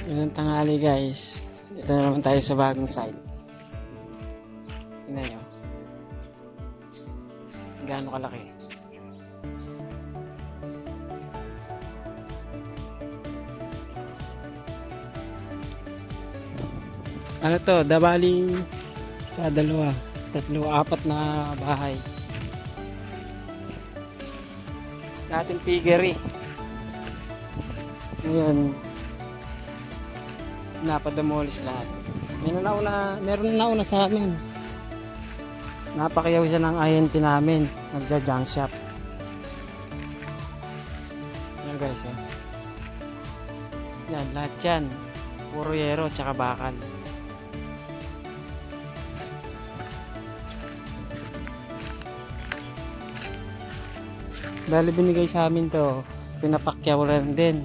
Ganang tanghali guys. Ito na naman tayo sa bagong site. Tingnan nyo. Gaano kalaki. Ano to? Dabali sa dalawa, tatlo, apat na bahay. Dating piggery. Ngayon, napademolish lahat. Meron na nauna sa amin. Napakiyaw siya ng ahente namin. Nagja-junk shop. Yan guys, oh. Yan, lahat yan. Puro yero, tsaka bakal. Dahil binigay sa amin to, pinapakyaw lang din.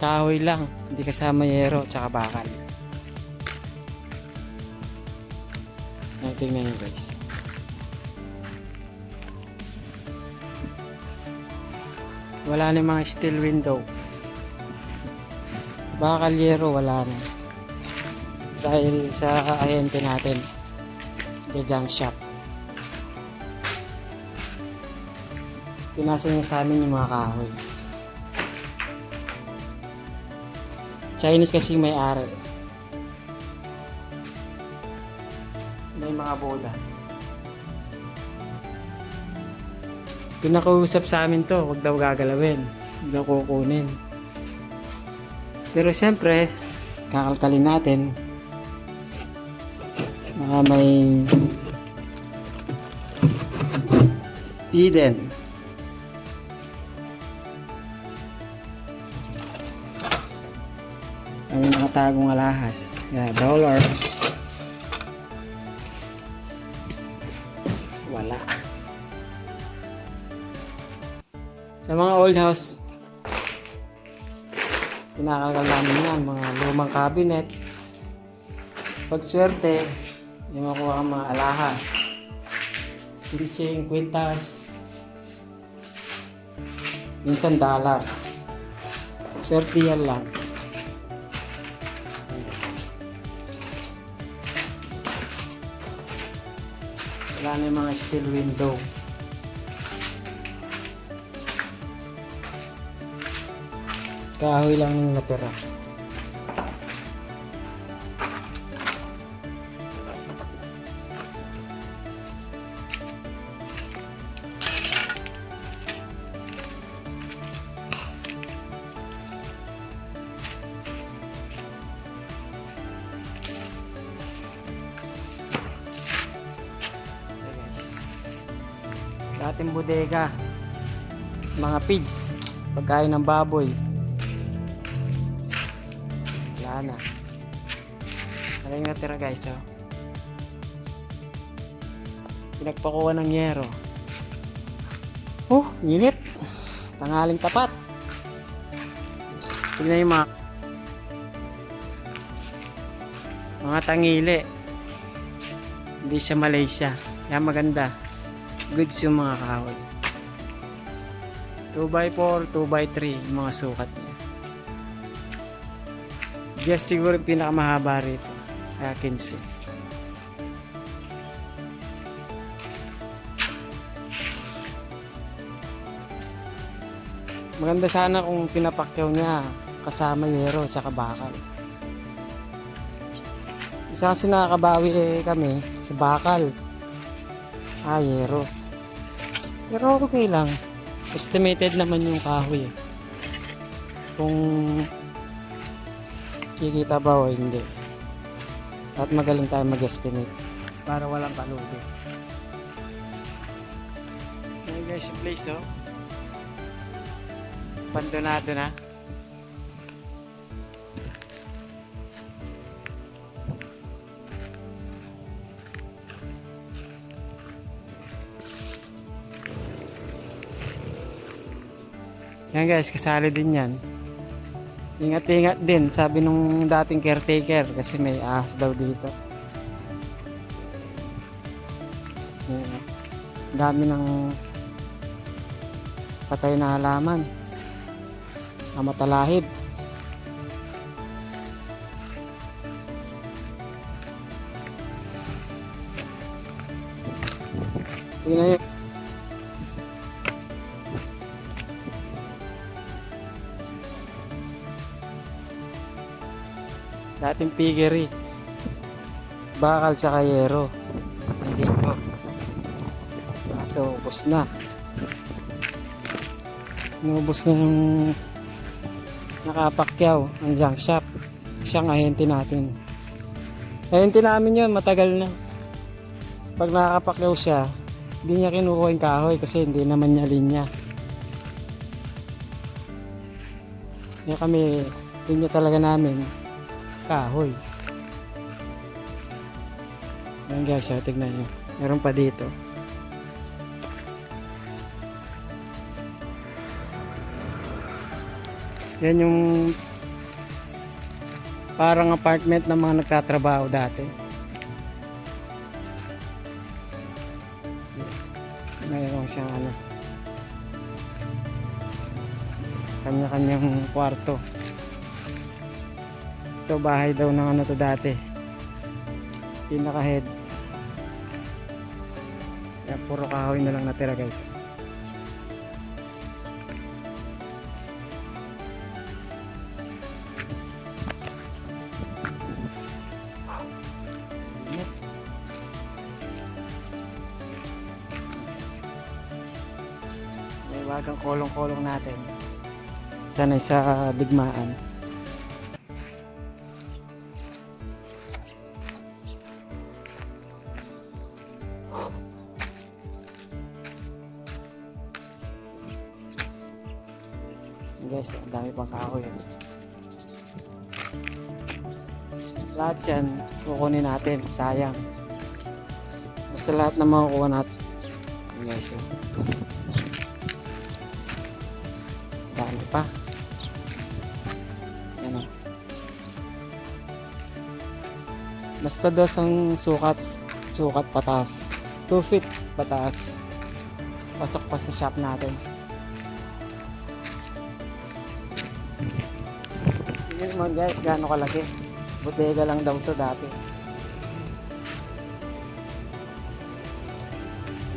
Kahoy lang, hindi kasama yero tsaka bakal. Tingnan nyo guys. Wala na yung mga steel window. Bakal yero wala na. Dahil sa ahente natin, the junk shop. Pinasa niya sa amin yung mga kahoy. Chinese kasi may-ari. May mga boda. Pinakausap sa amin to, wag daw gagalawin. Wag daw kukunin. Pero siyempre, kakalkalin natin. Mga may Eden. May nakatagong alahas. Yeah, dollar. Wala. Sa mga old house, pinakalkal namin yan. Mga lumang cabinet. Pag swerte, yung makuha ang mga alahas. Silising, kwintas. Minsan dollar. Swerte yan lang. Wala na yung mga steel window. Kahoy lang yung natira. Dating bodega, mga pigs, pagkain ng baboy. Wala na. Ano yung natira guys, oh? Pinagpakuha ng yero. Oh, init. Tanghaling tapat. Tignan yung mga tangili. Hindi siya Malaysia. Yan maganda. Goods yung mga kahoy. 2x4, 2x3 yung mga sukat niya. Just siguro yung pinakamahaba rito. Kaya 15. Maganda sana kung pinapakyaw niya kasama yero tsaka bakal. Isa kasi nakakabawi kami sa bakal. Yero. Pero okay lang. Estimated naman yung kahoy. Kung kikita ba o hindi. At magaling tayo mag-estimate. Para walang kalugi. Ayan guys yung place, oh. Abandonado na. Yan guys, kasali din yan. Ingat-ingat din, sabi nung dating caretaker kasi may ahas daw dito. Yan. Dami ng patay na halaman. Matalahib. Tingnan nyo. Dating piggery. Bakal sa kayero. Nandito. Kaso, ubos na. Inubos na yung nakapakyaw ang junk shop. Siyang ahente natin. Ahente namin yun, matagal na. Pag nakakapakyaw siya, hindi niya kinukuha yung kahoy kasi hindi naman niya linya. Kaya kami, linya talaga namin kahoy. Ayan guys, tignan nyo. Meron pa dito. Yan yung parang apartment ng mga nagtatrabaho dati. Mayroon siyang ano, kanya-kanyang kwarto. Ito bahay daw ng ano to dati, pinaka head. Yan, puro kahoy na lang natira guys. May wagang kolong-kolong natin. Sanay sa digmaan. Guys, ang dami pang kahoy. Lahat yan kukunin natin, sayang. Basta lahat na makukuha natin. Guys, dami pa. Ano, basta daw ang sukat pataas, 2 feet pataas, pasok pa sa shop natin. Yun mga guys, gaano kalaki. Bodega lang daw to dati.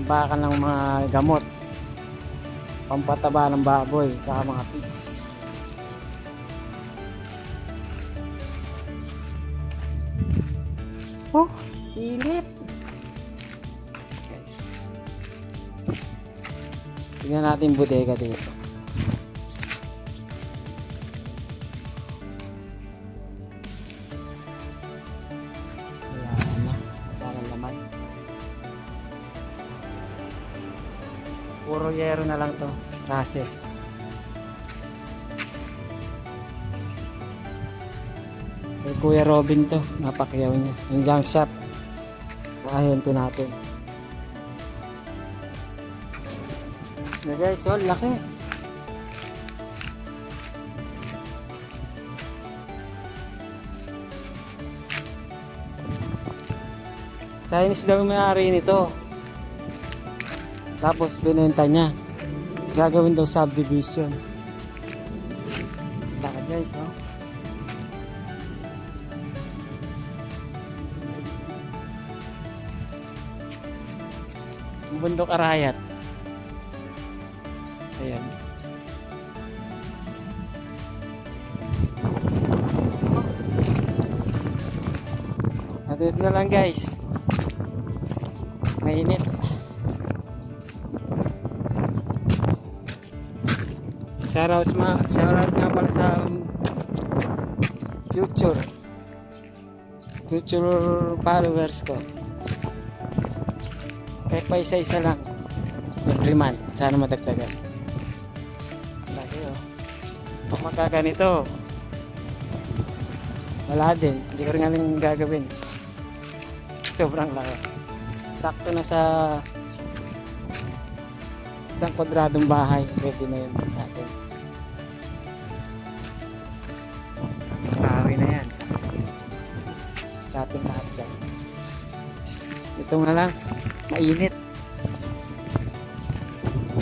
Baka ng mga gamot, pampataba ng baboy, saka mga pigs. Oh, init. Guys, tingnan natin bodega dito. Puro yero na lang to, process. Kay Kuya Robin to, napakyaw niya. Yung junk shop, ahente natin. Na guys, oh, laki. Chinese daw yung may-ari nito. Tapos binenta niya. Gagawin daw subdivision. Bakit guys, oh? Bundok Arayat. Ayan. At ito na lang guys. Mainit. Shoutout nga pala sa future followers ko. Kahit pa isa-isa lang every month, sana madagdagan. Lagi oh. Kung magkaganito, wala din, hindi ko rin nga lang gagawin. Sobrang laki. Sakto na sa isang kwadradong bahay, pwede na yun sa atin. Kahoy na yan sa ating lahat dyan. Ito na lang, mainit.